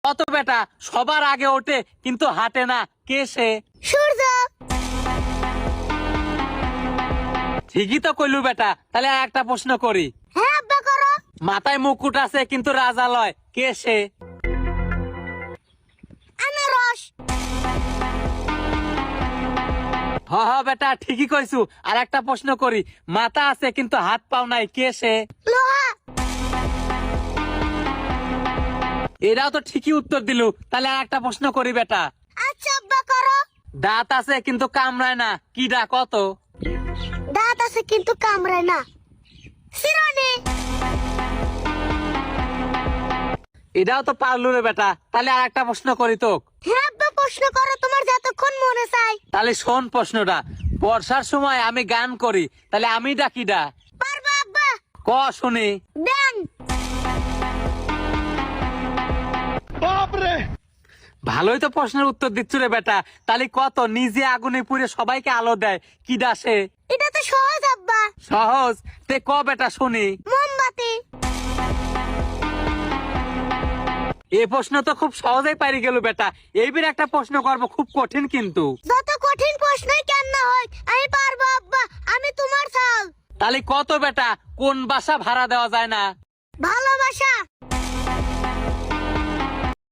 কত বেটা সবার আগে ওঠে কিন্তু হাঁটে না, কে সে? সূর্য। ঠিকই তো কইলু বেটা। তাহলে আর একটা প্রশ্ন করি। হ্যাঁ আব্বা করো। মাথায় মুকুট আছে কিন্তু রাজা লয়, কে সে? আনারস। হ বেটা ঠিকই কইছু। আর একটা প্রশ্ন করি। মাথা আছে কিন্তু হাত পাও নাই, কে সে? লোহা। এরাও তো ঠিকই উত্তর দিলু। তাহলে আর একটা প্রশ্ন করি বেটা। আচ্ছা আব্বা করো। দাঁত আছে কিন্তু কামড়ায় না, কি ডা কত? দাঁত আছে কিন্তু কামড়ায় না। শিরোনি। এটাও তো পারলু রে বেটা। তাহলে আর একটা প্রশ্ন করি তোক। হ্যাঁ আব্বা প্রশ্ন করো, তোমার যতক্ষণ মনে চাই। তাহলে শোন প্রশ্নটা। বর্ষার সময় আমি গান করি, তাহলে আমি ডাকি ডা? পারবা আব্বা। ক শুনি। ব্যাং। ভালোই তো প্রশ্নের উত্তর দিচ্ছ রে বেটা। তাহলে কত নিজে আগুনে পুড়ে সবাইকে আলো দেয়, কি ডাসে? এটা তো সহজ আব্বা। সহজ? তে ক বেটা শুনি। মোমবাতি। এই প্রশ্ন তো খুব সহজেই পারি গেল বেটা। এইবার একটা প্রশ্ন করবো, খুব কঠিন কিন্তু। যত কঠিন প্রশ্নই কেন না হয়, আমি পারবো আব্বা। আমি তোমার ছাল। তাহলে কত বেটা কোন বাসা ভাড়া দেওয়া যায় না? ভালোবাসা।